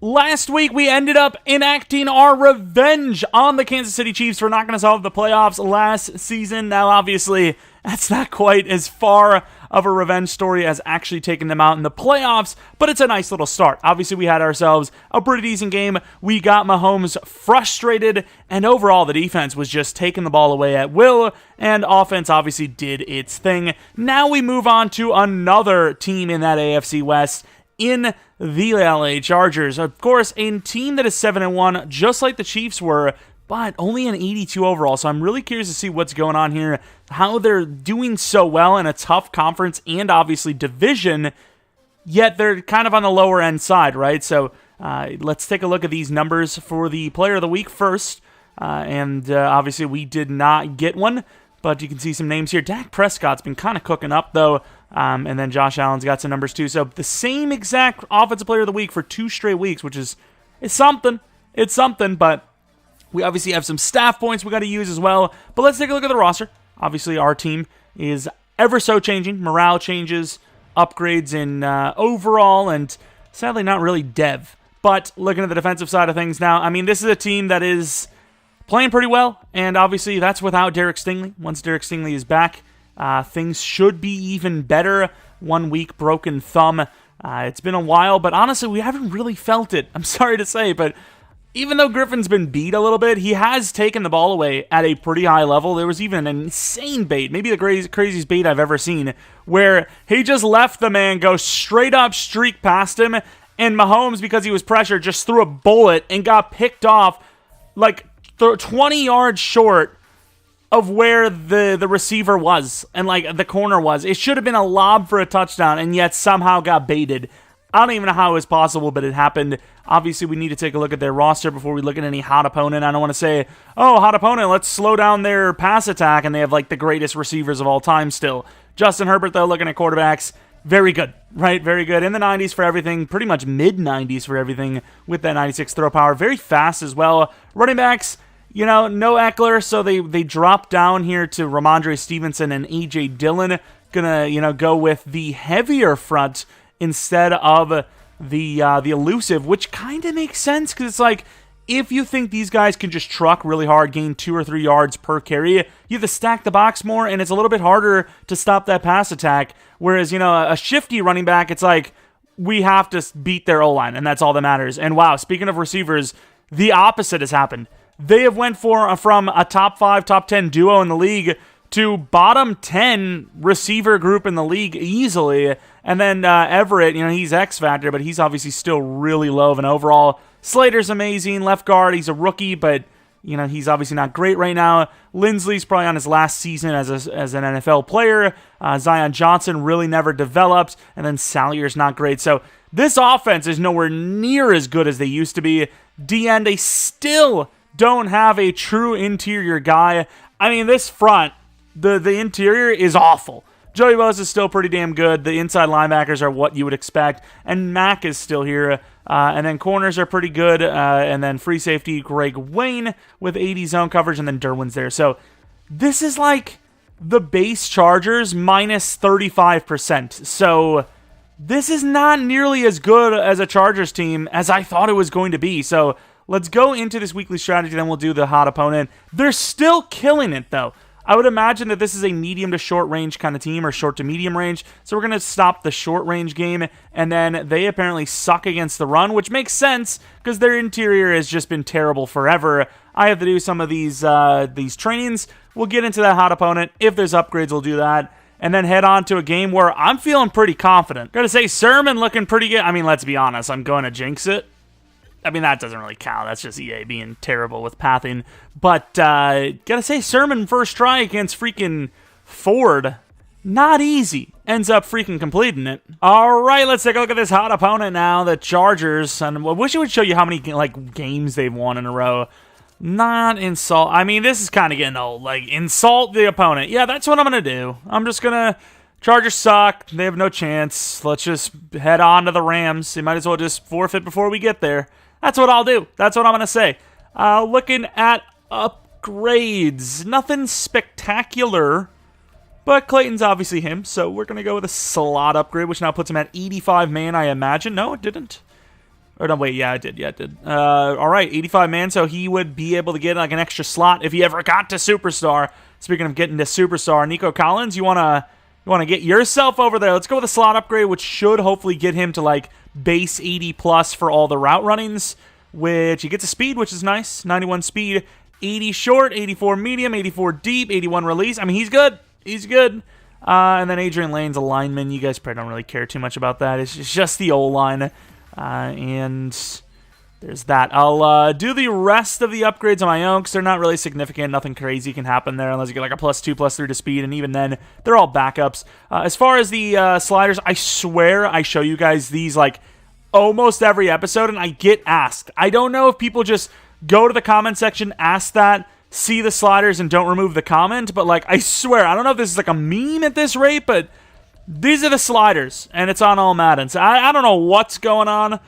Last week, we ended up enacting our revenge on the Kansas City Chiefs for not going to solve the playoffs last season. Now, obviously, that's not quite as far of a revenge story as actually taking them out in the playoffs, but it's a nice little start. Obviously, we had ourselves a pretty decent game. We got Mahomes frustrated, and overall, the defense was just taking the ball away at will, and offense obviously did its thing. Now we move on to another team in that AFC West, in the LA Chargers. Of course, a team that is 7-1, just like the Chiefs were, but only an 82 overall. So I'm really curious to see what's going on here, how they're doing so well in a tough conference and obviously division, yet they're kind of on the lower end side, right? So let's take a look at these numbers for the player of the week first. Obviously we did not get one, but you can see some names here. Dak Prescott's been kind of cooking up, though. And then Josh Allen's got some numbers too. So the same exact offensive player of the week for 2 straight weeks, which is something. It's something, but we obviously have some staff points we got to use as well. But let's take a look at the roster. Obviously, our team is ever so changing. Morale changes, upgrades in overall, and sadly not really dev. But looking at the defensive side of things now, I mean, this is a team that is playing pretty well, and obviously that's without Derek Stingley. Once Derek Stingley is back, things should be even better. 1 week broken thumb. It's been a while, but honestly, we haven't really felt it. I'm sorry to say, but even though Griffin's been beat a little bit, he has taken the ball away at a pretty high level. There was even an insane bait, maybe the craziest bait I've ever seen, where he just left the man go straight up streak past him, and Mahomes, because he was pressured, just threw a bullet and got picked off like 20 yards short of where the receiver was and like the corner was. It should have been a lob for a touchdown, and yet somehow got baited. I don't even know how it was possible, but it happened. Obviously, we need to take a look at their roster before we look at any hot opponent. I don't want to say, oh, hot opponent, let's slow down their pass attack, and they have like the greatest receivers of all time still. Justin Herbert, though, looking at quarterbacks, very good, right? Very good. In the 90s for everything, pretty much mid-90s for everything with that 96 throw power. Very fast as well. Running backs, you know, no Eckler, so they drop down here to Ramondre Stevenson and A.J. Dillon. Gonna, go with the heavier front instead of the elusive, which kind of makes sense, because it's like, if you think these guys can just truck really hard, gain 2 or 3 yards per carry, you have to stack the box more, and it's a little bit harder to stop that pass attack. Whereas, a shifty running back, it's like, we have to beat their O-line, and that's all that matters. And wow, speaking of receivers, the opposite has happened. They have went from a top 5, top 10 duo in the league to bottom 10 receiver group in the league easily. And then Everett, he's X Factor, but he's obviously still really low of an overall. Slater's amazing. Left guard, he's a rookie, but he's obviously not great right now. Lindsley's probably on his last season as an NFL player. Zion Johnson really never developed. And then Salyer's not great. So this offense is nowhere near as good as they used to be. D-end, they still don't have a true interior guy. I mean, this front, the interior is awful. Joey Bosa is still pretty damn good. The inside linebackers are what you would expect. And Mack is still here. And then corners are pretty good. And then free safety, Greg Wayne with 80 zone coverage. And then Derwin's there. So this is like the base Chargers minus 35%. So this is not nearly as good as a Chargers team as I thought it was going to be. So let's go into this weekly strategy, then we'll do the hot opponent. They're still killing it, though. I would imagine that this is a medium to short range kind of team, or short to medium range. So we're going to stop the short range game, and then they apparently suck against the run, which makes sense because their interior has just been terrible forever. I have to do some of these trainings. We'll get into that hot opponent. If there's upgrades, we'll do that. And then head on to a game where I'm feeling pretty confident. Gotta say, Sermon looking pretty good. I mean, let's be honest. I'm going to jinx it. I mean, that doesn't really count. That's just EA being terrible with pathing. But, gotta say, Sermon first try against freaking Ford. Not easy. Ends up freaking completing it. All right, let's take a look at this hot opponent now, the Chargers. And I wish it would show you how many, games they've won in a row. Not insult. I mean, this is kind of getting old. Insult the opponent. Yeah, that's what I'm going to do. I'm just going to... Chargers suck. They have no chance. Let's just head on to the Rams. They might as well just forfeit before we get there. That's what I'll do. That's what I'm going to say. Looking at upgrades. Nothing spectacular. But Clayton's obviously him, so we're going to go with a slot upgrade, which now puts him at 85 man, I imagine. No, it didn't. Or no, wait, yeah, it did. Yeah, it did. All right, 85 man, so he would be able to get like an extra slot if he ever got to Superstar. Speaking of getting to Superstar, Nico Collins, you wanna get yourself over there. Let's go with a slot upgrade, which should hopefully get him to like base 80 plus for all the route runnings, which he gets a speed, which is nice. 91 speed, 80 short, 84 medium, 84 deep, 81 release. I mean, he's good. He's good. And then Adrian Lane's a lineman. You guys probably don't really care too much about that. It's just the O-line. And there's that. I'll do the rest of the upgrades on my own because they're not really significant. Nothing crazy can happen there unless you get like a +2, +3 to speed, and even then, they're all backups. As far as the sliders, I swear I show you guys these like almost every episode, and I get asked. I don't know if people just go to the comment section, ask that, see the sliders, and don't remove the comment, but like I swear, I don't know if this is like a meme at this rate, but these are the sliders, and it's on all Madden. So I don't know what's going on,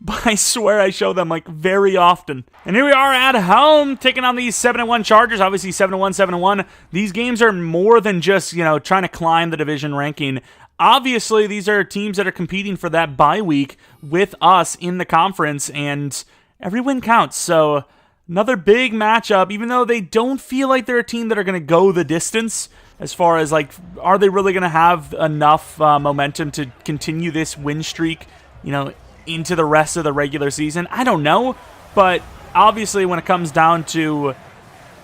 but I swear I show them like very often. And here we are at home taking on these 7-1 Chargers. Obviously 7-1, 7-1. These games are more than just, trying to climb the division ranking. Obviously, these are teams that are competing for that bye week with us in the conference, and every win counts. So another big matchup, even though they don't feel like they're a team that are going to go the distance as far as like, are they really going to have enough momentum to continue this win streak, into the rest of the regular season? I don't know, but obviously when it comes down to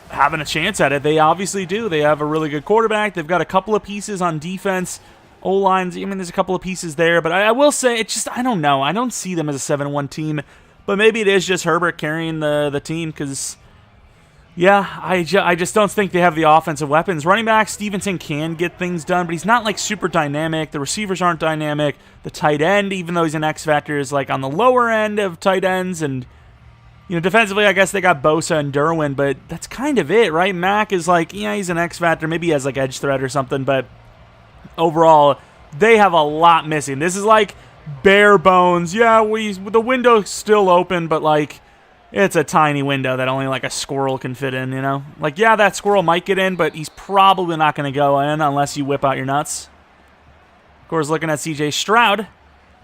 having a chance at it, they obviously do. They have a really good quarterback. They've got a couple of pieces on defense. O-lines, there's a couple of pieces there, but I will say, it's just, I don't know. I don't see them as a 7-1 team, but maybe it is just Herbert carrying the team because, yeah, I just don't think they have the offensive weapons. Running back Stevenson can get things done, but he's not like super dynamic. The receivers aren't dynamic. The tight end, even though he's an X-Factor, is like on the lower end of tight ends. And, defensively, I guess they got Bosa and Derwin, but that's kind of it, right? Mac is like, yeah, he's an X-Factor. Maybe he has like edge threat or something, but overall, they have a lot missing. This is like bare bones. Yeah, the window's still open, but like, it's a tiny window that only like a squirrel can fit in, Like, yeah, that squirrel might get in, but he's probably not going to go in unless you whip out your nuts. Of course, looking at C.J. Stroud.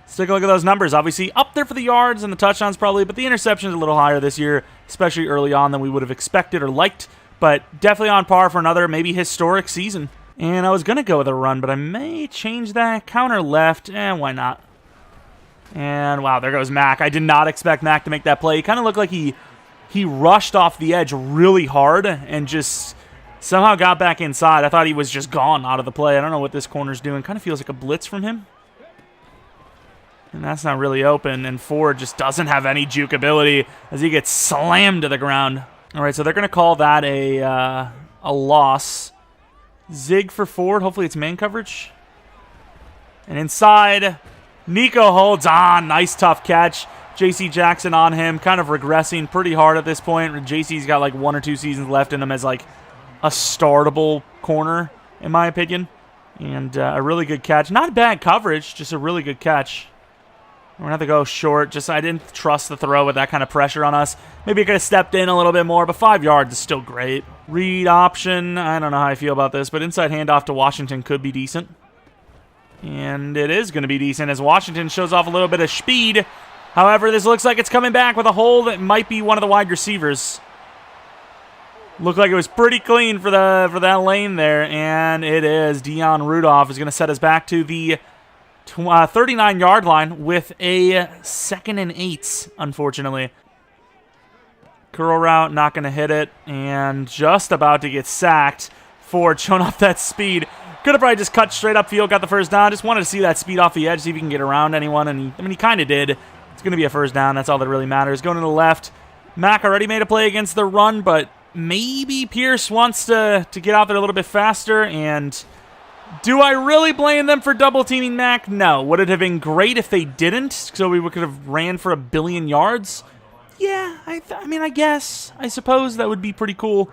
Let's take a look at those numbers. Obviously, up there for the yards and the touchdowns probably, but the interceptions a little higher this year, especially early on than we would have expected or liked, but definitely on par for another maybe historic season. And I was going to go with a run, but I may change that. Counter left, why not? And wow, there goes Mac. I did not expect Mac to make that play. He kind of looked like he rushed off the edge really hard and just somehow got back inside. I thought he was just gone out of the play. I don't know what this corner's doing. Kind of feels like a blitz from him. And that's not really open, and Ford just doesn't have any juke ability as he gets slammed to the ground. All right, so they're going to call that a loss. Zig for Ford. Hopefully it's man coverage. And inside, Nico holds on. Nice tough catch. J.C. Jackson on him, kind of regressing pretty hard at this point. J.C.'s got like 1 or 2 seasons left in him as like a startable corner, in my opinion. And a really good catch. Not bad coverage, just a really good catch. We're going to have to go short. Just I didn't trust the throw with that kind of pressure on us. Maybe I could have stepped in a little bit more, but 5 yards is still great. Read option. I don't know how I feel about this, but inside handoff to Washington could be decent. And it is going to be decent as Washington shows off a little bit of speed. However, this looks like it's coming back with a hole that might be one of the wide receivers. Looked like it was pretty clean for that lane there, and it is. Dion Rudolph is going to set us back to the 39-yard line with a 2nd and 8, unfortunately. Curl route, not going to hit it, and just about to get sacked for showing off that speed. Could have probably just cut straight upfield, got the first down. Just wanted to see that speed off the edge, see if he can get around anyone, and he kind of did. It's going to be a first down. That's all that really matters. Going to the left. Mac already made a play against the run, but maybe Pierce wants to get out there a little bit faster, and do I really blame them for double-teaming Mac? No. Would it have been great if they didn't, so we could have ran for 1 billion yards? Yeah, I guess. I suppose that would be pretty cool.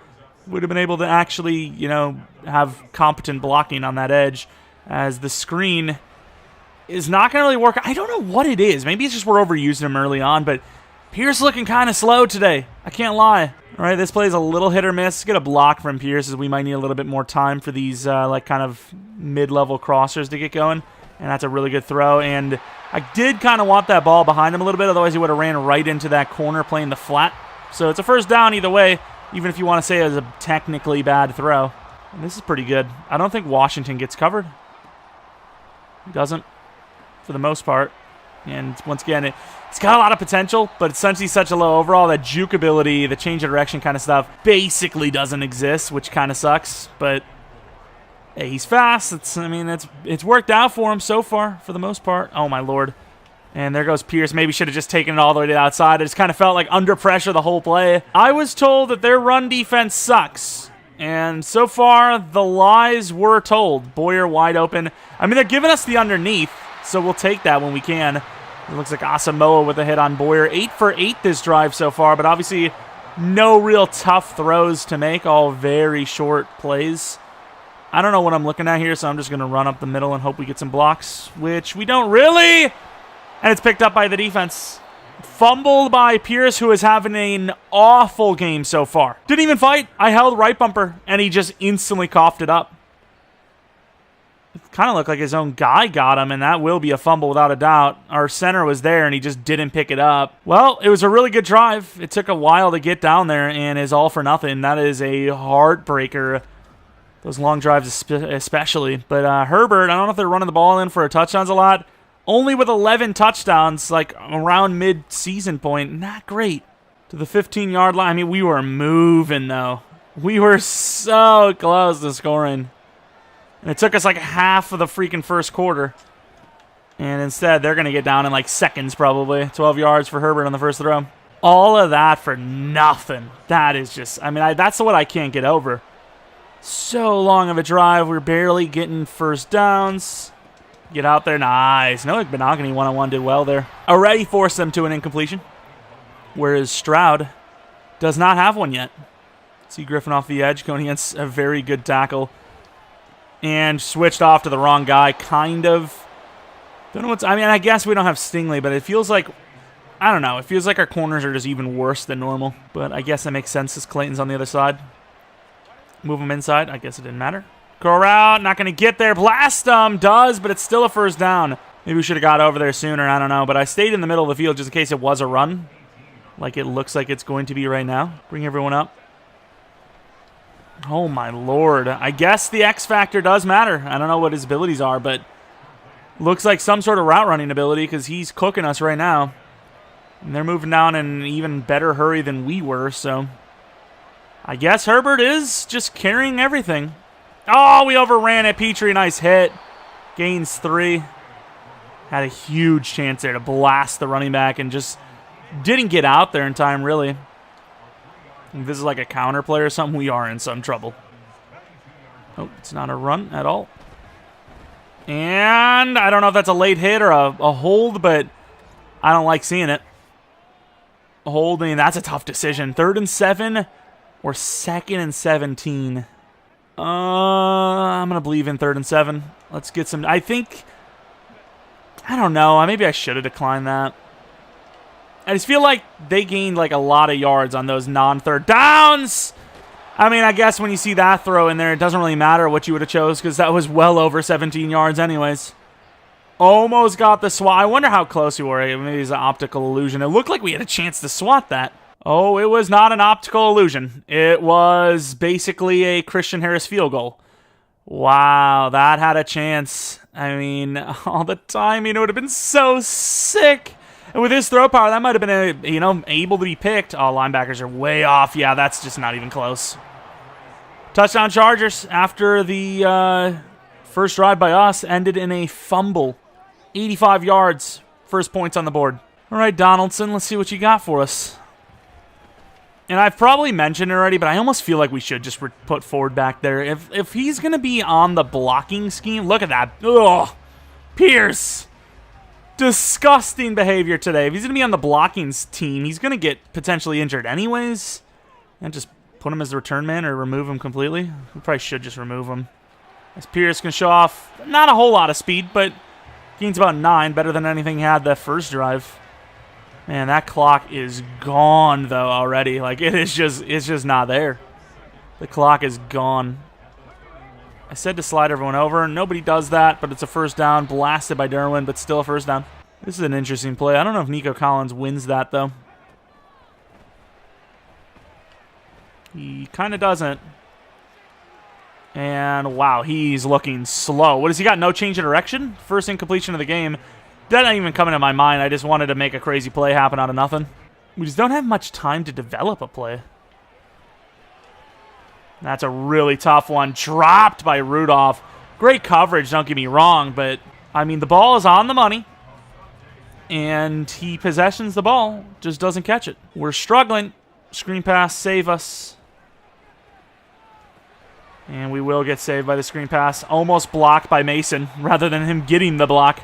Would have been able to actually, have competent blocking on that edge, as the screen is not going to really work. I don't know what it is. Maybe it's just we're overusing him early on, but Pierce looking kind of slow today. I can't lie. All right, this play is a little hit or miss. Get a block from Pierce as we might need a little bit more time for these kind of mid-level crossers to get going. And that's a really good throw. And I did kind of want that ball behind him a little bit, otherwise he would have ran right into that corner playing the flat. So it's a first down either way, even if you want to say it was a technically bad throw. And this is pretty good. I don't think Washington gets covered. He doesn't, for the most part. And once again, it's got a lot of potential, but essentially such a low overall that juke ability, the change of direction kind of stuff, basically doesn't exist, which kind of sucks. But hey, he's fast. It's worked out for him so far, for the most part. Oh, my Lord. And there goes Pierce. Maybe should have just taken it all the way to the outside. It just kind of felt like under pressure the whole play. I was told that their run defense sucks. And so far, the lies were told. Boyer wide open. I mean, they're giving us the underneath, so we'll take that when we can. It looks like Asamoah with a hit on Boyer. 8 for 8 this drive so far, but obviously no real tough throws to make. All very short plays. I don't know what I'm looking at here, so I'm just going to run up the middle and hope we get some blocks, which we don't really. And it's picked up by the defense. Fumbled by Pierce, who is having an awful game so far. Didn't even fight. I held right bumper, and he just instantly coughed it up. It kind of looked like his own guy got him, and that will be a fumble without a doubt. Our center was there, and he just didn't pick it up. Well, it was a really good drive. It took a while to get down there, and is all for nothing. That is a heartbreaker. Those long drives especially. But Herbert, I don't know if they're running the ball in for touchdowns a lot. Only with 11 touchdowns, like around mid-season point. Not great. To the 15-yard line. I mean, we were moving, though. We were so close to scoring. And it took us like half of the freaking first quarter. And instead, they're going to get down in like seconds, probably. 12 yards for Herbert on the first throw. All of that for nothing. That is just, I mean, that's what I can't get over. So long of a drive. We're barely getting first downs. Get out there. Nice. Noah Benogany one-on-one did well there. Already forced them to an incompletion. Whereas Stroud does not have one yet. See Griffin off the edge going against a very good tackle. And switched off to the wrong guy, kind of. Don't know what's... I mean, I guess we don't have Stingley, but it feels like... I don't know. It feels like our corners are just even worse than normal. But I guess that makes sense as Clayton's on the other side. Move him inside. I guess it didn't matter. Go route, not going to get there. Blast him, does, but it's still a first down. Maybe we should have got over there sooner, I don't know. But I stayed in the middle of the field just in case it was a run. Like it looks like it's going to be right now. Bring everyone up. Oh, my Lord. I guess the X factor does matter. I don't know what his abilities are, but looks like some sort of route running ability because he's cooking us right now. And they're moving down in an even better hurry than we were, so I guess Herbert is just carrying everything. Oh, we overran it. Petrie, nice hit. Gains 3. Had a huge chance there to blast the running back and just didn't get out there in time, really. If this is like a counter play or something, we are in some trouble. Oh, it's not a run at all. And I don't know if that's a late hit or a hold, but I don't like seeing it. Holding, that's a tough decision. 3rd and 7 or 2nd and 17. I'm going to believe in 3rd and 7. Let's get some... I think... I don't know. Maybe I should have declined that. I just feel like they gained like a lot of yards on those non-third downs. I mean, I guess when you see that throw in there, it doesn't really matter what you would have chose because that was well over 17 yards anyways. Almost got the swat. I wonder how close we were. Maybe it's an optical illusion. It looked like we had a chance to swat that. Oh, it was not an optical illusion. It was basically a Christian Harris field goal. Wow, that had a chance. I mean, all the timing, it would have been so sick. And with his throw power, that might have been, able to be picked. Oh, linebackers are way off. Yeah, that's just not even close. Touchdown Chargers after the first drive by us ended in a fumble. 85 yards. First points on the board. All right, Donaldson, let's see what you got for us. And I've probably mentioned it already, but I almost feel like we should just put Ford back there. If he's going to be on the blocking scheme, look at that. Ugh. Pierce. Disgusting behavior today. If he's going to be on the blocking team, he's going to get potentially injured anyways. And just put him as the return man or remove him completely. We probably should just remove him. As Pierce can show off not a whole lot of speed, but gains about 9, better than anything he had that first drive. Man, that clock is gone, though, already. Like, it's just not there. The clock is gone. I said to slide everyone over. Nobody does that, but it's a first down. Blasted by Derwin, but still a first down. This is an interesting play. I don't know if Nico Collins wins that, though. He kind of doesn't. And, wow, he's looking slow. What has he got? No change of direction? First incompletion of the game. That didn't even come into my mind. I just wanted to make a crazy play happen out of nothing. We just don't have much time to develop a play. That's a really tough one. Dropped by Rudolph. Great coverage, don't get me wrong, but, I mean, the ball is on the money. And he possessions the ball, just doesn't catch it. We're struggling. Screen pass, save us. And we will get saved by the screen pass. Almost blocked by Mason, rather than him getting the block.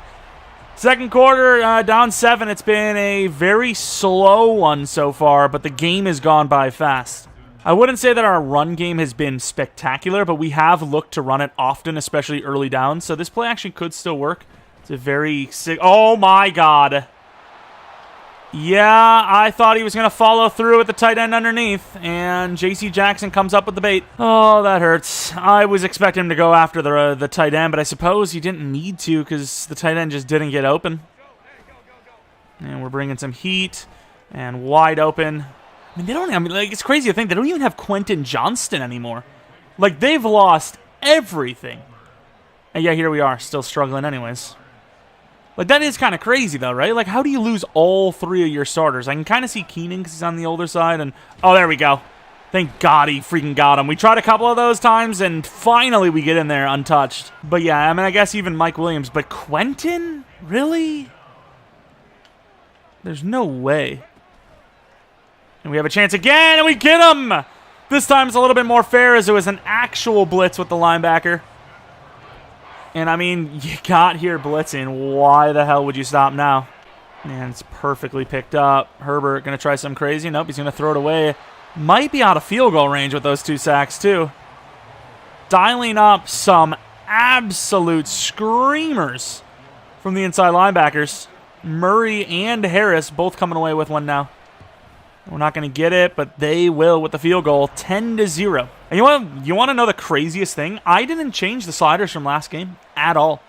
Second quarter, down 7. It's been a very slow one so far, but the game has gone by fast. I wouldn't say that our run game has been spectacular, but we have looked to run it often, especially early down. So this play actually could still work. It's a very sick... Oh, my God. Yeah, I thought he was going to follow through with the tight end underneath, and J.C. Jackson comes up with the bait. Oh, that hurts. I was expecting him to go after the tight end, but I suppose he didn't need to because the tight end just didn't get open. And we're bringing some heat and wide open. I mean, like, it's crazy to think they don't even have Quentin Johnston anymore. Like, they've lost everything. And yeah, here we are, still struggling anyways. Like, that is kind of crazy, though, right? Like, how do you lose all 3 of your starters? I can kind of see Keenan because he's on the older side. And oh, there we go. Thank God he freaking got him. We tried a couple of those times, and finally we get in there untouched. But yeah, I mean, I guess even Mike Williams. But Quentin? Really? There's no way. And we have a chance again, and we get him! This time it's a little bit more fair as it was an actual blitz with the linebacker. And, I mean, you got here blitzing. Why the hell would you stop now? And it's perfectly picked up. Herbert going to try something crazy. Nope, he's going to throw it away. Might be out of field goal range with those 2 sacks, too. Dialing up some absolute screamers from the inside linebackers. Murray and Harris both coming away with one now. We're not going to get it, but they will with the field goal, 10-0. And you want to know the craziest thing? I didn't change the sliders from last game at all.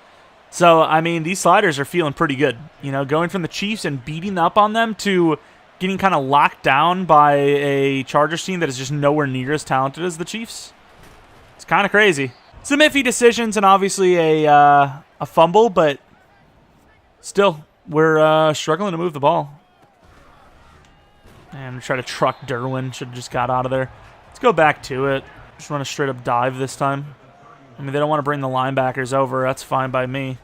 So, I mean, these sliders are feeling pretty good. You know, going from the Chiefs and beating up on them to getting kind of locked down by a Chargers team that is just nowhere near as talented as the Chiefs. It's kind of crazy. Some iffy decisions and obviously a fumble, but still, we're struggling to move the ball. And try to truck Derwin. Should have just got out of there. Let's go back to it. Just run a straight-up dive this time. I mean, they don't want to bring the linebackers over. That's fine by me.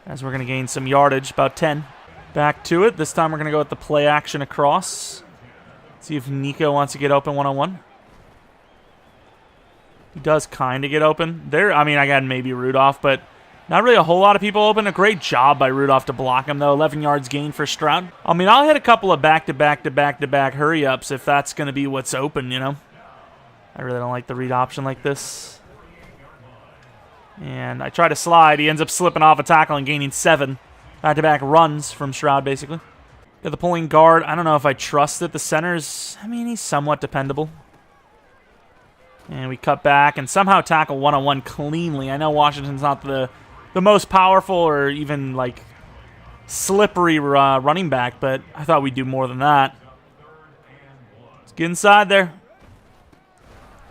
As we're going to gain some yardage, about 10. Back to it. This time we're going to go with the play action across. See if Nico wants to get open one-on-one. He does kind of get open. There, I mean, I got maybe Rudolph, but not really a whole lot of people open. A great job by Rudolph to block him, though. 11 yards gain for Stroud. I mean, I'll hit a couple of back-to-back hurry-ups if that's going to be what's open, you know. I really don't like the read option like this. And I try to slide. He ends up slipping off a tackle and gaining 7. Back-to-back runs from Stroud, basically. Got the pulling guard. I don't know if I trust that the center's... I mean, he's somewhat dependable. And we cut back and somehow tackle one-on-one cleanly. I know Washington's not the most powerful or even, like, slippery running back, but I thought we'd do more than that. Let's get inside there.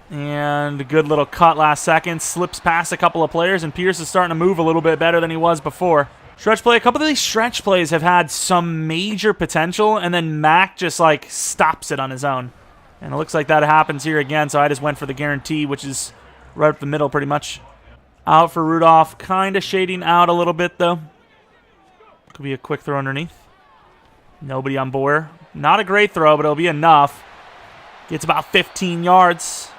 And a good little cut last second. Slips past a couple of players, and Pierce is starting to move a little bit better than he was before. Stretch play. A couple of these stretch plays have had some major potential, and then Mac just, like, stops it on his own. And it looks like that happens here again, so I just went for the guarantee, which is right up the middle pretty much. Out for Rudolph. Kind of shading out a little bit, though. Could be a quick throw underneath. Nobody on board. Not a great throw, but it'll be enough. Gets about 15 yards.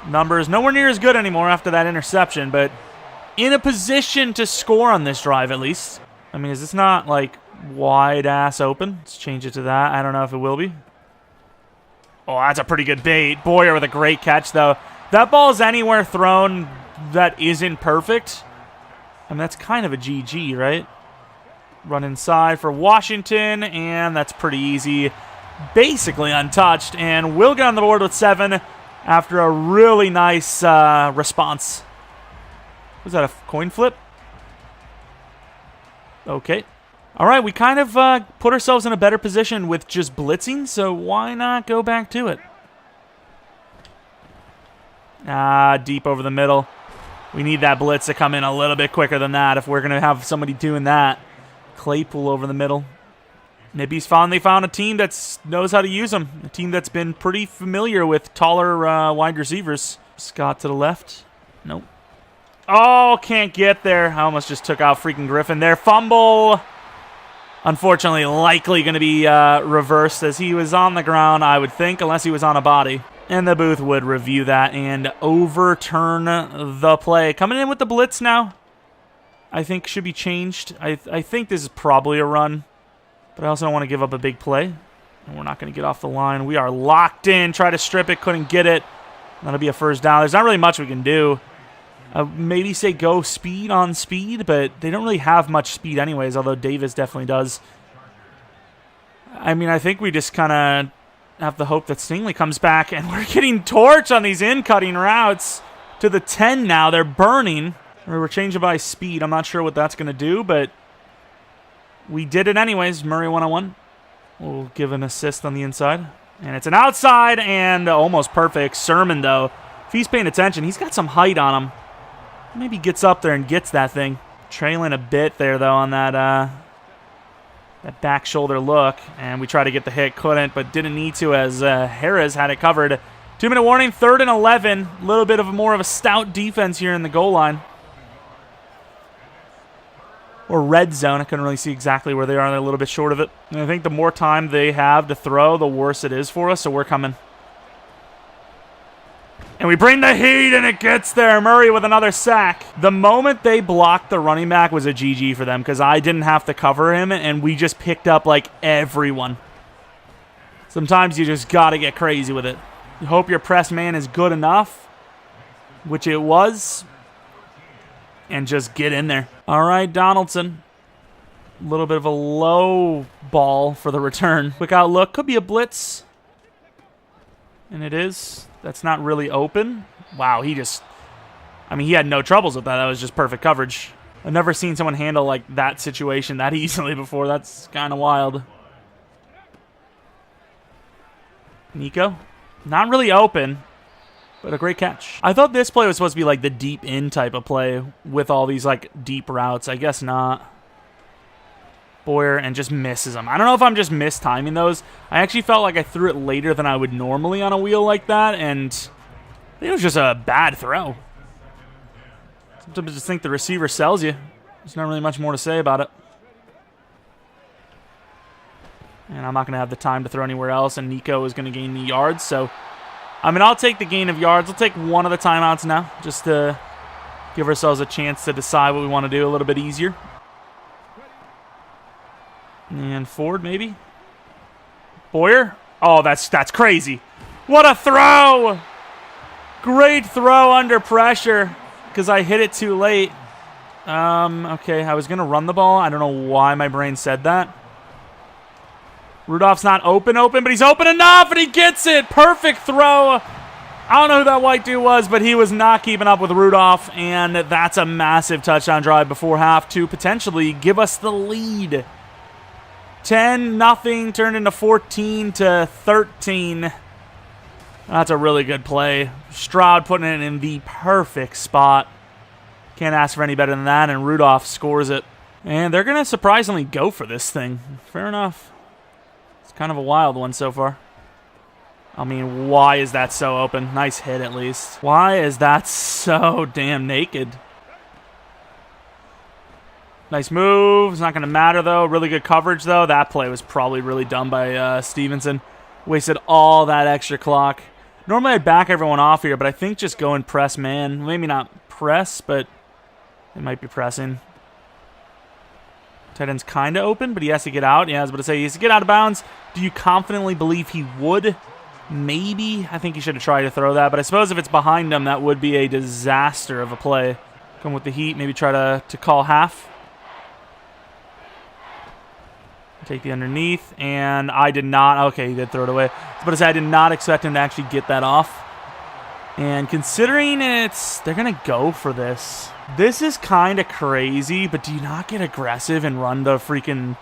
Numbers nowhere near as good anymore after that interception, but in a position to score on this drive at least. I mean, is this not, like, wide-ass open? Let's change it to that. I don't know if it will be. Oh, that's a pretty good bait. Boyer with a great catch, though. That ball's anywhere thrown that isn't perfect. I mean, that's kind of a GG, right? Run inside for Washington, and that's pretty easy. Basically untouched, and we'll get on the board with 7 after a really nice response. Was that a coin flip? Okay. All right, we kind of put ourselves in a better position with just blitzing, so why not go back to it? Deep over the middle. We need that blitz to come in a little bit quicker than that if we're going to have somebody doing that. Claypool over the middle. Nibby's finally found a team that knows how to use him. A team that's been pretty familiar with taller wide receivers. Scott to the left. Nope. Oh, can't get there. I almost just took out freaking Griffin there. Fumble. Unfortunately, likely going to be reversed as he was on the ground, I would think, unless he was on a body. And the booth would review that and overturn the play. Coming in with the blitz now. I think should be changed. I think this is probably a run. But I also don't want to give up a big play. And we're not going to get off the line. We are locked in. Try to strip it. Couldn't get it. That'll be a first down. There's not really much we can do. Maybe say go speed on speed, but they don't really have much speed anyways, although Davis definitely does. I mean, I think we just kind of have to hope that Stingley comes back, and we're getting torched on these in-cutting routes to the 10 now. They're burning. We're changing by speed. I'm not sure what that's going to do, but we did it anyways. Murray 1-on-1. We'll give an assist on the inside. And it's an outside and almost perfect. Sermon, though, if he's paying attention, he's got some height on him. Maybe gets up there and gets that thing. Trailing a bit there, though, on that back shoulder look. And we tried to get the hit. Couldn't, but didn't need to as Harris had it covered. 2-minute warning, 3rd and 11. A little bit of more of a stout defense here in the goal line. Or red zone. I couldn't really see exactly where they are. They're a little bit short of it. And I think the more time they have to throw, the worse it is for us. So we're coming. And we bring the heat, and it gets there. Murray with another sack. The moment they blocked the running back was a GG for them because I didn't have to cover him, and we just picked up, like, everyone. Sometimes you just got to get crazy with it. You hope your press man is good enough, which it was, and just get in there. All right, Donaldson. A little bit of a low ball for the return. Quick out look. Could be a blitz. And it is. That's not really open. Wow, he had no troubles with that. That was just perfect coverage. I've never seen someone handle like that situation that easily before. That's kind of wild. Nico. Not really open, but a great catch. I thought this play was supposed to be like the deep in type of play with all these like deep routes. I guess not. Boyer and just misses them. I don't know if I'm just mistiming those. I actually felt like I threw it later than I would normally on a wheel like that, and I think it was just a bad throw. Sometimes I just think the receiver sells you. There's not really much more to say about it. And I'm not going to have the time to throw anywhere else, and Nico is going to gain the yards. So, I mean, I'll take the gain of yards. I'll take one of the timeouts now just to give ourselves a chance to decide what we want to do a little bit easier. And Ford, maybe. Boyer. Oh, that's crazy. What a throw! Great throw under pressure because I hit it too late. Okay, I was going to run the ball. I don't know why my brain said that. Rudolph's not open, but he's open enough, and he gets it. Perfect throw. I don't know who that white dude was, but he was not keeping up with Rudolph, and that's a massive touchdown drive before half to potentially give us the lead. 10-0 turned into 14-13. That's a really good play. Stroud putting it in the perfect spot. Can't ask for any better than that, and Rudolph scores it. And they're going to surprisingly go for this thing. Fair enough. It's kind of a wild one so far. I mean, why is that so open? Nice hit, at least. Why is that so damn naked? Nice move. It's not going to matter, though. Really good coverage, though. That play was probably really dumb by Stevenson. Wasted all that extra clock. Normally, I'd back everyone off here, but I think just go and press man. Maybe not press, but it might be pressing. Tight end's kind of open, but he has to get out. Yeah, I was about to say, he has to get out of bounds. Do you confidently believe he would? Maybe. I think he should have tried to throw that, but I suppose if it's behind him, that would be a disaster of a play. Come with the heat. Maybe try to call half. Take the underneath, and I did not. Okay, he did throw it away. But I did not expect him to actually get that off. And considering they're going to go for this. This is kind of crazy, but do you not get aggressive and run the freaking...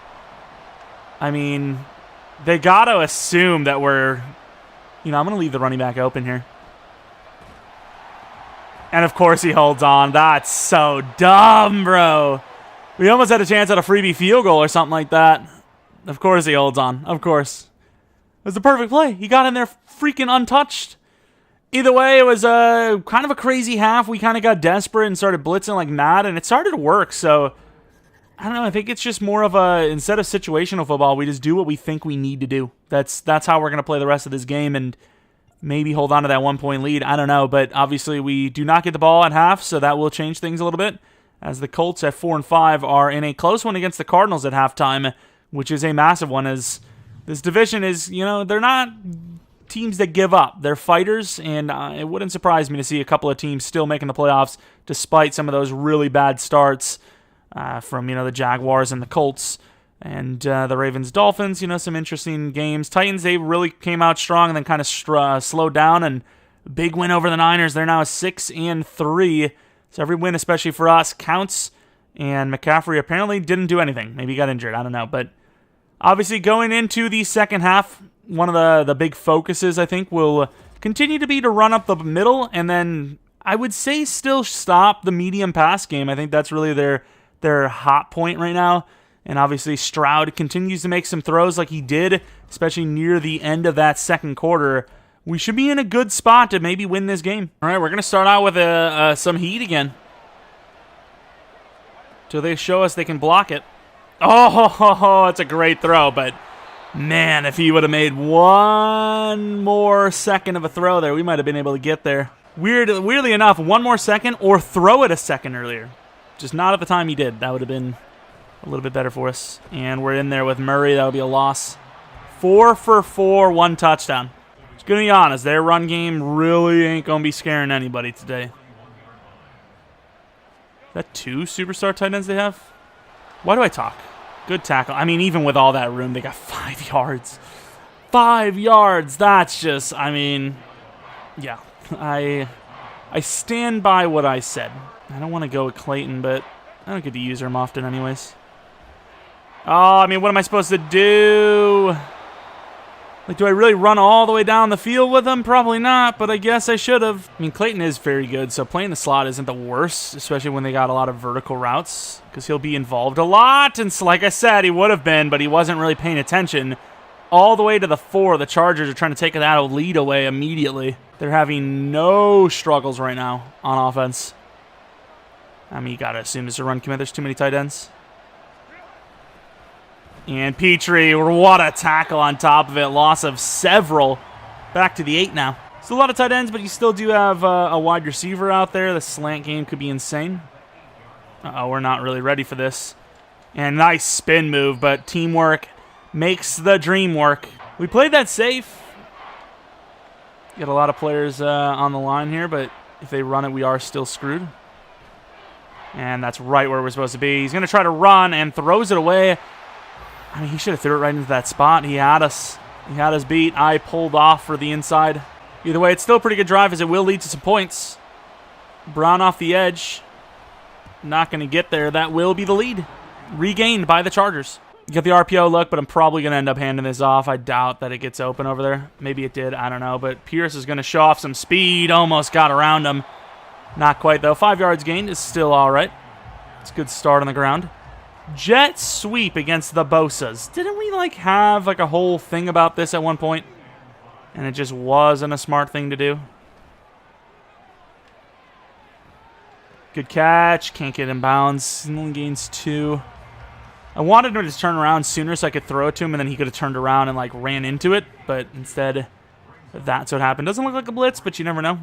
I mean, they got to assume that we're... You know, I'm going to leave the running back open here. And, of course, he holds on. That's so dumb, bro. We almost had a chance at a freebie field goal or something like that. Of course he holds on. Of course. It was the perfect play. He got in there freaking untouched. Either way, it was kind of a crazy half. We kind of got desperate and started blitzing like mad, and it started to work. So, I don't know. I think it's just more of a, instead of situational football, we just do what we think we need to do. That's how we're going to play the rest of this game and maybe hold on to that 1-point lead. I don't know, but obviously we do not get the ball at half, so that will change things a little bit, as the Colts at 4-5 are in a close one against the Cardinals at halftime, which is a massive one, as this division is, you know, they're not teams that give up. They're fighters, and it wouldn't surprise me to see a couple of teams still making the playoffs despite some of those really bad starts from, you know, the Jaguars and the Colts and the Ravens, Dolphins. You know, some interesting games. Titans, they really came out strong and then kind of slowed down, and big win over the Niners. They're now 6-3, so every win, especially for us, counts. And McCaffrey apparently didn't do anything. Maybe he got injured. I don't know, but obviously going into the second half, one of the big focuses, I think, will continue to be to run up the middle, and then I would say still stop the medium pass game. I think that's really their hot point right now. And obviously Stroud continues to make some throws like he did, especially near the end of that second quarter. We should be in a good spot to maybe win this game. All right, we're going to start out with some heat again, till they show us they can block it. Oh, it's a great throw, but man, if he would have made one more second of a throw there, we might have been able to get there. Weirdly enough, one more second or throw it a second earlier. Just not at the time he did. That would have been a little bit better for us. And we're in there with Murray. That would be a loss. 4 for 4, 1 touchdown. Just going to be honest, their run game really ain't going to be scaring anybody today. Is that 2 superstar tight ends they have? Why do I talk? Good tackle. I mean, even with all that room, they got 5 yards. 5 yards. That's just, I mean, yeah. I stand by what I said. I don't want to go with Clayton, but I don't get to use him often anyways. Oh, I mean, what am I supposed to do? Like, do I really run all the way down the field with him? Probably not, but I guess I should have. I mean, Clayton is very good, so playing the slot isn't the worst, especially when they got a lot of vertical routes, because he'll be involved a lot. And so, like I said, he would have been, but he wasn't really paying attention. All the way to the 4, the Chargers are trying to take that lead away immediately. They're having no struggles right now on offense. I mean, you got to assume it's a run commit. There's too many tight ends. And Petrie, what a tackle on top of it. Loss of several. Back to the 8 now. It's a lot of tight ends, but you still do have a wide receiver out there. The slant game could be insane. Uh-oh, we're not really ready for this. And nice spin move, but teamwork makes the dream work. We played that safe. Got a lot of players on the line here, but if they run it, we are still screwed. And that's right where we're supposed to be. He's going to try to run and throws it away. I mean, he should have threw it right into that spot. He had us. He had us beat. I pulled off for the inside. Either way, it's still a pretty good drive, as it will lead to some points. Brown off the edge. Not going to get there. That will be the lead. Regained by the Chargers. You get the RPO look, but I'm probably going to end up handing this off. I doubt that it gets open over there. Maybe it did. I don't know. But Pierce is going to show off some speed. Almost got around him. Not quite, though. 5 yards gained is still all right. It's a good start on the ground. Jet sweep against the Bosas. Didn't we, have, a whole thing about this at one point? And it just wasn't a smart thing to do. Good catch. Can't get in bounds. Only gains 2. I wanted him to turn around sooner so I could throw it to him, and then he could have turned around and, ran into it. But instead, that's what happened. Doesn't look like a blitz, but you never know.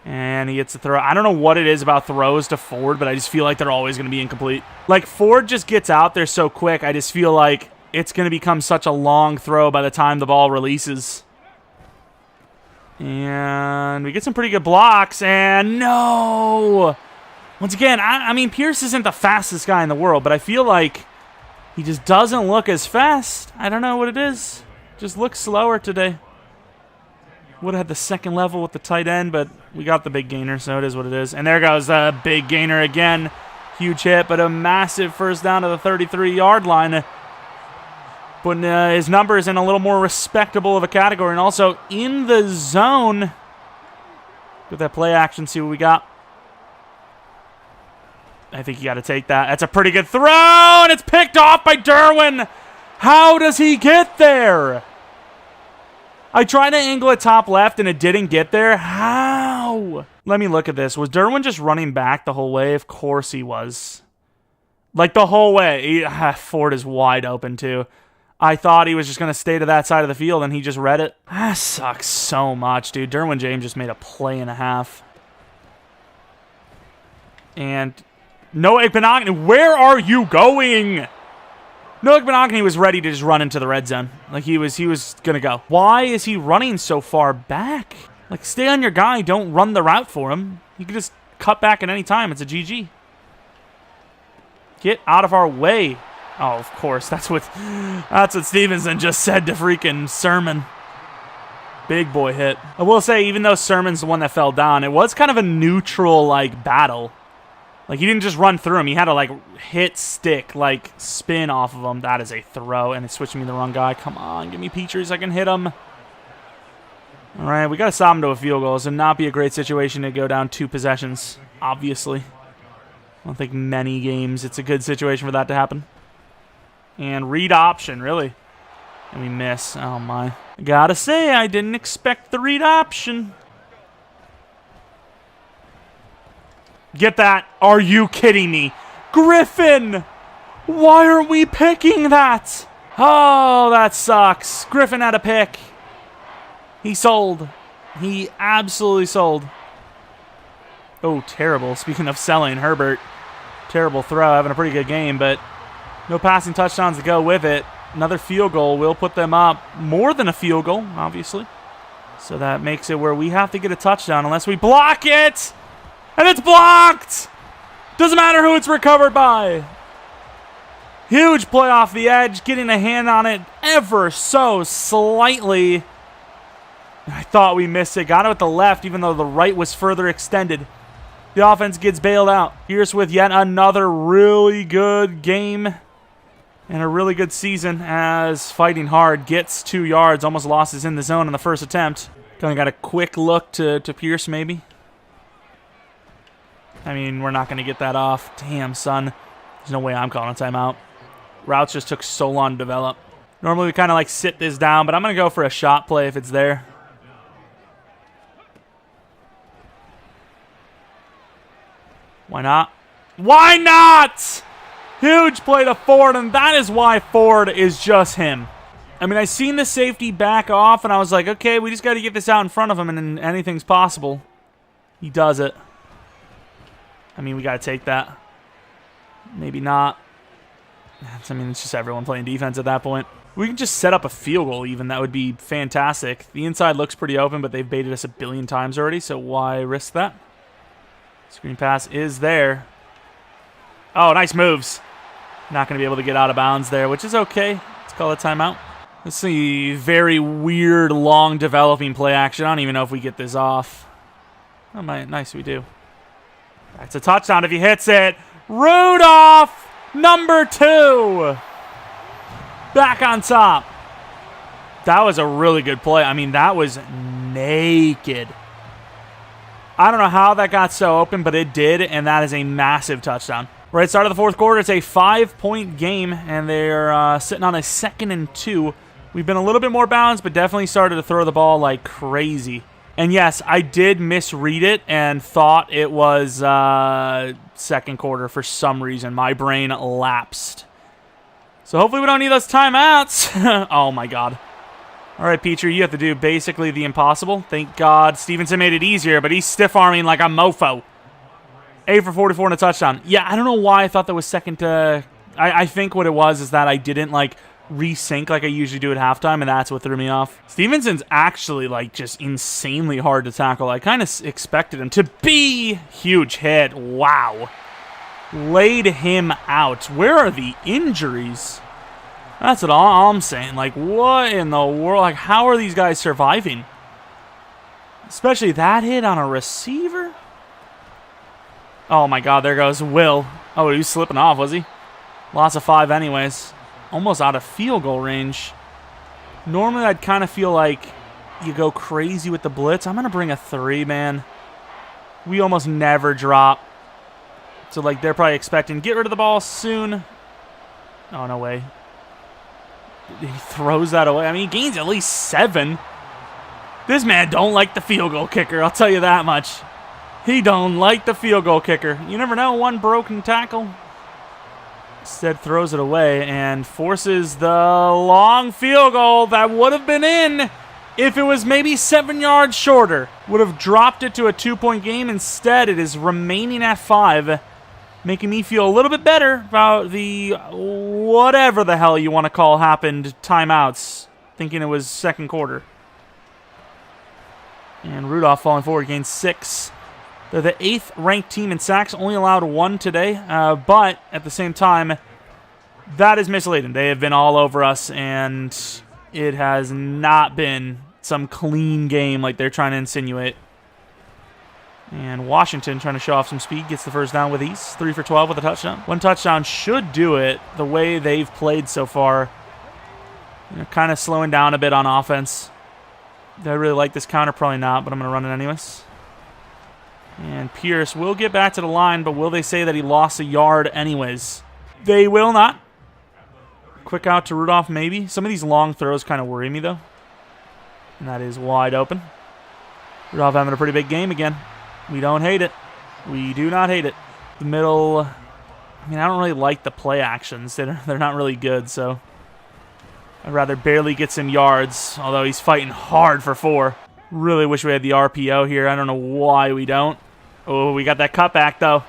And he gets the throw. I don't know what it is about throws to Ford, but I just feel like they're always going to be incomplete. Ford just gets out there so quick, I just feel like it's going to become such a long throw by the time the ball releases. And we get some pretty good blocks, and no! Once again, I mean, Pierce isn't the fastest guy in the world, but I feel like he just doesn't look as fast. I don't know what it is. Just looks slower today. Would have had the second level with the tight end, but we got the big gainer, so it is what it is. And there goes a big gainer again. Huge hit, but a massive first down to the 33-yard line. Putting his numbers in a little more respectable of a category. And also in the zone. Get that play action, see what we got. I think you got to take that. That's a pretty good throw, and it's picked off by Derwin. How does he get there? I tried to angle it top left, and it didn't get there. How? Let me look at this. Was Derwin just running back the whole way? Of course he was. Like the whole way. Ford is wide open, too. I thought he was just going to stay to that side of the field, and he just read it. That sucks so much, dude. Derwin James just made a play and a half. And Noah Igbinoghene, where are you going? Noah Igbinoghene was ready to just run into the red zone. Like, he was going to go. Why is he running so far back? Like, stay on your guy. Don't run the route for him. You can just cut back at any time. It's a GG. Get out of our way. Oh, of course. That's what Stevenson just said to freaking Sermon. Big boy hit. I will say, even though Sermon's the one that fell down, it was kind of a neutral, like, battle. Like, he didn't just run through him. He had to, like, hit stick, like, spin off of him. That is a throw, and it's switching me the wrong guy. Come on, give me Petrie so I can hit him. All right, we got to stop him to a field goal. This would not be a great situation to go down 2 possessions, obviously. I don't think many games it's a good situation for that to happen. And read option, really. And we miss. Oh, my. Gotta say, I didn't expect the read option. Get that. Are you kidding me? Griffin! Why are we picking that? Oh, that sucks. Griffin had a pick. He sold. He absolutely sold. Oh, terrible. Speaking of selling, Herbert. Terrible throw. Having a pretty good game, but no passing touchdowns to go with it. Another field goal will put them up. More than a field goal, obviously. So that makes it where we have to get a touchdown unless we block it. And it's blocked. Doesn't matter who it's recovered by. Huge play off the edge. Getting a hand on it ever so slightly. I thought we missed it. Got it with the left, even though the right was further extended. The offense gets bailed out. Pierce with yet another really good game. And a really good season as Fighting Hard gets 2 yards. Almost lost his in the zone in the first attempt. Kind of got a quick look to Pierce, maybe. I mean, we're not going to get that off. Damn, son. There's no way I'm calling a timeout. Routes just took so long to develop. Normally, we kind of like sit this down, but I'm going to go for a shot play if it's there. Why not? Why not? Huge play to Ford, and that is why Ford is just him. I mean, I seen the safety back off, and I was like, okay, we just got to get this out in front of him, and then anything's possible. He does it. I mean, we got to take that. Maybe not. I mean, it's just everyone playing defense at that point. We can just set up a field goal even. That would be fantastic. The inside looks pretty open, but they've baited us a billion times already, so why risk that? Screen pass is there. Oh, nice moves. Not going to be able to get out of bounds there, which is okay. Let's call it timeout. Let's see. Very weird, long developing play action. I don't even know if we get this off. Oh, nice, we do. That's a touchdown if he hits it. Rudolph, number 2. Back on top. That was a really good play. I mean, that was naked. I don't know how that got so open, but it did, and that is a massive touchdown. Right, start of the fourth quarter, it's a 5-point game, and they're sitting on a 2nd and 2. We've been a little bit more balanced, but definitely started to throw the ball like crazy. And yes, I did misread it and thought it was second quarter for some reason. My brain lapsed. So hopefully we don't need those timeouts. Oh, my God. All right, Petrie, you have to do basically the impossible. Thank God Stevenson made it easier, but he's stiff-arming like a mofo. 8 for 44 and a touchdown. Yeah, I don't know why I thought that was second to... I think what it was is that I didn't, like, resync like I usually do at halftime, and that's what threw me off. Stevenson's actually, like, just insanely hard to tackle. I kind of expected him to be. Huge hit. Wow. Laid him out. Where are the injuries? That's all I'm saying. Like, what in the world? Like, how are these guys surviving? Especially that hit on a receiver. Oh my God, there goes Will. Oh, he was slipping off, was he? Loss of 5 anyways. Almost out of field goal range. Normally, I'd kind of feel like you go crazy with the blitz. I'm going to bring a 3, man. We almost never drop. So, like, they're probably expecting, get rid of the ball soon. Oh, no way. He throws that away. I mean, he gains at least 7. This man don't like the field goal kicker, I'll tell you that much. He don't like the field goal kicker. You never know, one broken tackle. Instead throws it away and forces the long field goal that would have been in if it was maybe 7 yards shorter. Would have dropped it to a 2-point game. Instead, it is remaining at 5, making me feel a little bit better about the whatever the hell you want to call happened timeouts, thinking it was second quarter. And Rudolph falling forward gains 6. They're the 8th ranked team in sacks, only allowed 1 today, but at the same time, that is misleading. They have been all over us, and it has not been some clean game like they're trying to insinuate. And Washington trying to show off some speed, gets the first down with ease. 3 for 12 with a touchdown. 1 touchdown should do it the way they've played so far. You know, kind of slowing down a bit on offense. Do I really like this counter? Probably not, but I'm going to run it anyways. And Pierce will get back to the line, but will they say that he lost a yard anyways? They will not. Quick out to Rudolph, maybe. Some of these long throws kind of worry me, though. And that is wide open. Rudolph having a pretty big game again. We don't hate it. We do not hate it. The middle, I mean, I don't really like the play actions. They're not really good, so I'd rather barely get some yards, although he's fighting hard for 4. Really wish we had the RPO here. I don't know why we don't. Oh, we got that cutback, though.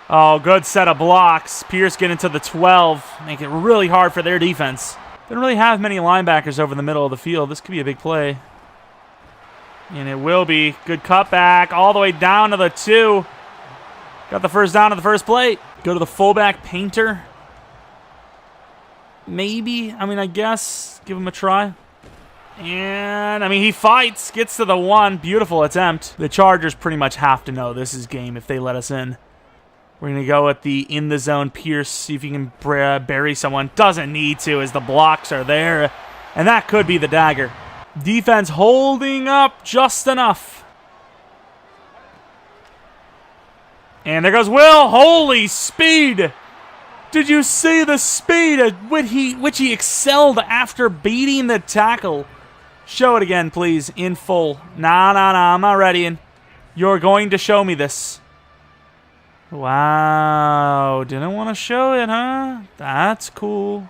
Oh, good set of blocks. Pierce getting to the 12. Make it really hard for their defense. They don't really have many linebackers over the middle of the field. This could be a big play. And it will be. Good cutback all the way down to the 2. Got the first down to the first play. Go to the fullback, Painter. Maybe. I mean, I guess. Give him a try. And, I mean, he fights. Gets to the 1. Beautiful attempt. The Chargers pretty much have to know this is game if they let us in. We're going to go at the in-the-zone Pierce, see if he can bury someone. Doesn't need to as the blocks are there. And that could be the dagger. Defense holding up just enough. And there goes Will. Holy speed. Did you see the speed at which he excelled after beating the tackle? Show it again, please, in full. Nah, I'm not ready. And you're going to show me this. Wow, didn't want to show it, huh? That's cool.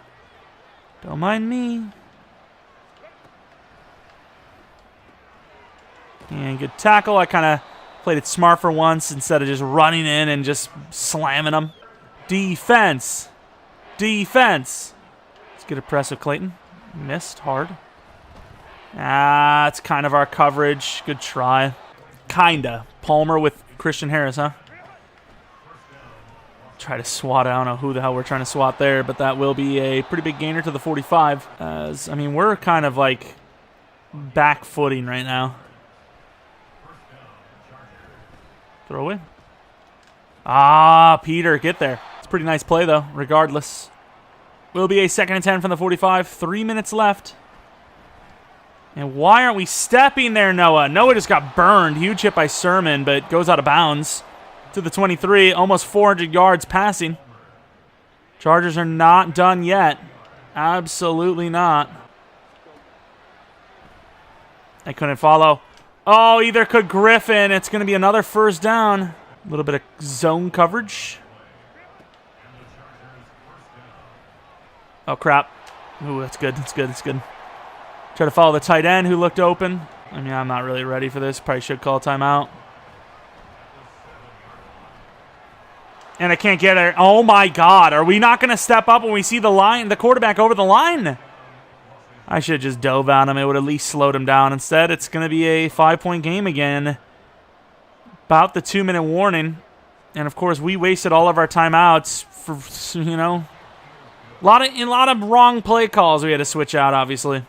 Don't mind me. And good tackle. I kind of played it smart for once instead of just running in and just slamming them. Defense. Let's get a press of Clayton. Missed hard. It's kind of our coverage. Good try. Kinda. Palmer with Christian Harris, huh? Try to swat. I don't know who the hell we're trying to swat there, but that will be a pretty big gainer to the 45. As I mean, we're kind of like back footing right now. Throw in. Peter, get there. It's a pretty nice play, though, regardless. Will be a 2nd and 10 from the 45. 3 minutes left. And why aren't we stepping there, Noah? Noah just got burned. Huge hit by Sermon, but goes out of bounds to the 23. Almost 400 yards passing. Chargers are not done yet. Absolutely not. I couldn't follow. Oh, either could Griffin. It's going to be another first down. A little bit of zone coverage. Oh, crap. Ooh, that's good. Try to follow the tight end who looked open. I mean, I'm not really ready for this. Probably should call a timeout. And I can't get it. Oh, my God. Are we not going to step up when we see the quarterback over the line? I should have just dove on him. It would at least slowed him down. Instead, it's going to be a 5-point game again. About the 2-minute warning. And, of course, we wasted all of our timeouts for, you know, a lot of wrong play calls we had to switch out, obviously.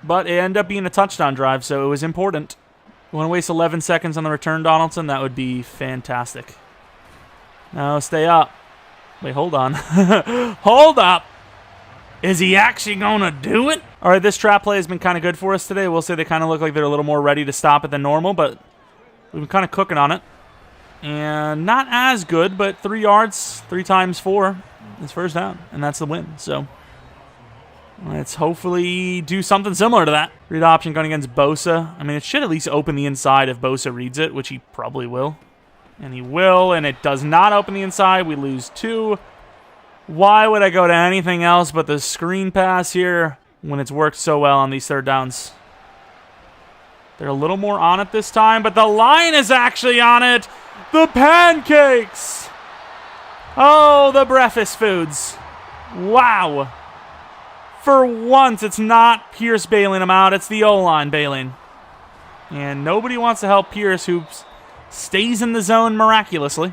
But it ended up being a touchdown drive, so it was important. You want to waste 11 seconds on the return, Donaldson? That would be fantastic. No, stay up. Wait, hold on. Hold up. Is he actually going to do it? All right, this trap play has been kind of good for us today. We'll say they kind of look like they're a little more ready to stop it than normal, but we've been kind of cooking on it. And not as good, but 3 yards, 3 times 4 is first down, and that's the win. So let's hopefully do something similar to that. Read option going against Bosa. I mean, it should at least open the inside if Bosa reads it, which he probably will. And he will, and it does not open the inside. We lose 2. Why would I go to anything else but the screen pass here when it's worked so well on these third downs? They're a little more on it this time, but the line is actually on it. The pancakes! Oh, the breakfast foods. Wow. For once, it's not Pierce bailing him out. It's the O-line bailing. And nobody wants to help Pierce, who stays in the zone miraculously.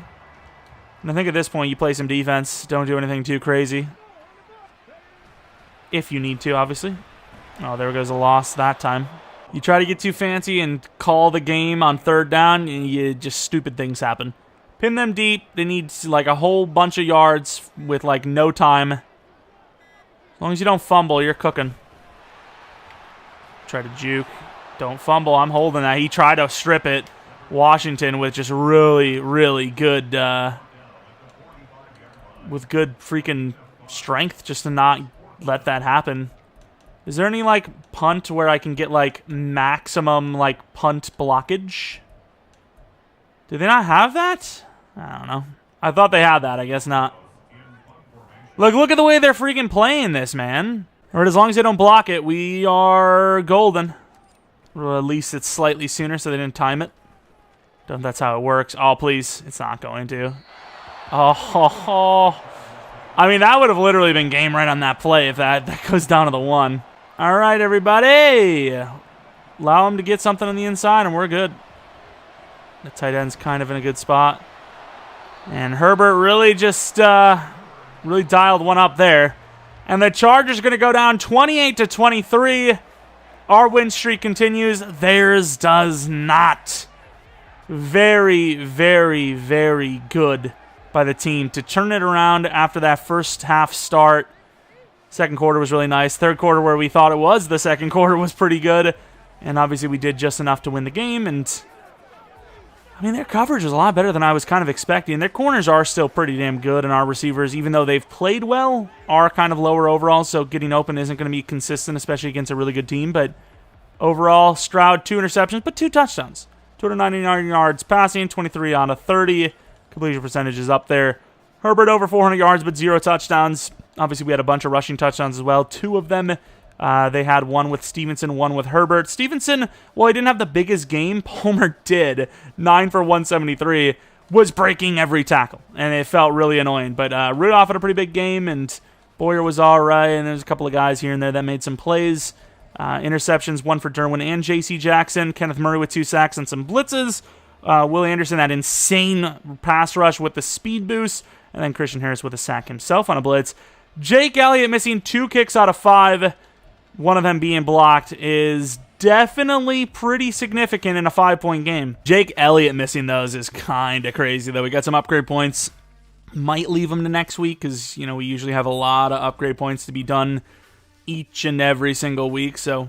And I think at this point, you play some defense. Don't do anything too crazy. If you need to, obviously. Oh, there goes a loss that time. You try to get too fancy and call the game on third down, and just stupid things happen. Pin them deep. They need like a whole bunch of yards with like no time. As long as you don't fumble, you're cooking. Try to juke. Don't fumble. I'm holding that. He tried to strip it. Washington with just really, really good, with good freaking strength just to not let that happen. Is there any, like, punt where I can get, like, maximum, like, punt blockage? Do they not have that? I don't know. I thought they had that. I guess not. Look at the way they're freaking playing this, man. Or as long as they don't block it, we are golden. Or at least it's slightly sooner so they didn't time it. That's how it works. Oh, please. It's not going to. Oh. I mean, that would have literally been game right on that play if that goes down to the 1. All right, everybody. Allow him to get something on the inside, and we're good. The tight end's kind of in a good spot. And Herbert really just really dialed one up there. And the Chargers are going to go down 28-23. Our win streak continues. Theirs does not. Very, very, very good by the team to turn it around after that first half start. Second quarter was really nice. Third quarter, where we thought it was the second quarter, was pretty good. And obviously we did just enough to win the game. And I mean, their coverage is a lot better than I was kind of expecting. Their corners are still pretty damn good, and our receivers, even though they've played well, are kind of lower overall. So getting open isn't going to be consistent, especially against a really good team. But overall, Stroud, 2 interceptions, but 2 touchdowns. 299 yards passing, 23 on a 30. Completion percentage is up there. Herbert over 400 yards, but 0 touchdowns. Obviously, we had a bunch of rushing touchdowns as well. 2 of them, they had one with Stevenson, one with Herbert. Stevenson, well, he didn't have the biggest game. Palmer did. 9 for 173. Was breaking every tackle, and it felt really annoying. But Rudolph had a pretty big game, and Boyer was all right, and there's a couple of guys here and there that made some plays. Interceptions, 1 for Derwin and J.C. Jackson. Kenneth Murray with 2 sacks and some blitzes. Will Anderson, that insane pass rush with the speed boost. And then Christian Harris with a sack himself on a blitz. Jake Elliott missing 2 kicks out of 5. One of them being blocked is definitely pretty significant in a 5-point game. Jake Elliott missing those is kind of crazy, though. We got some upgrade points. Might leave them to next week because, you know, we usually have a lot of upgrade points to be done each and every single week. So,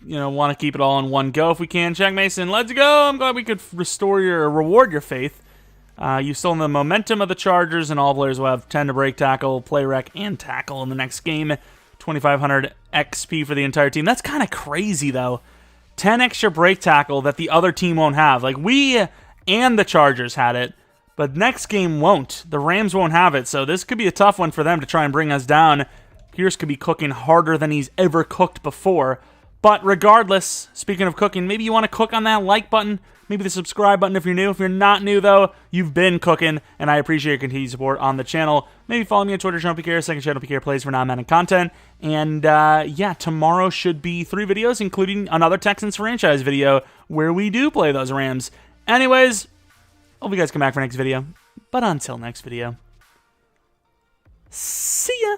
you know, want to keep it all in one go if we can. Jack Mason, let's go. I'm glad we could reward your faith. You still in the momentum of the Chargers, and all players will have 10 to break tackle, play rec, and tackle in the next game. 2,500 XP for the entire team. That's kind of crazy, though. 10 extra break tackle that the other team won't have. Like, we and the Chargers had it, but next game won't. The Rams won't have it, so this could be a tough one for them to try and bring us down. Pierce could be cooking harder than he's ever cooked before. But regardless, speaking of cooking, maybe you want to cook on that like button, maybe the subscribe button if you're new. If you're not new, though, you've been cooking, and I appreciate your continued support on the channel. Maybe follow me on Twitter, Jeromepkr, second channel, PKR Plays for non-Madden content. And, yeah, tomorrow should be 3 videos, including another Texans franchise video where we do play those Rams. Anyways, hope you guys come back for next video. But until next video, see ya!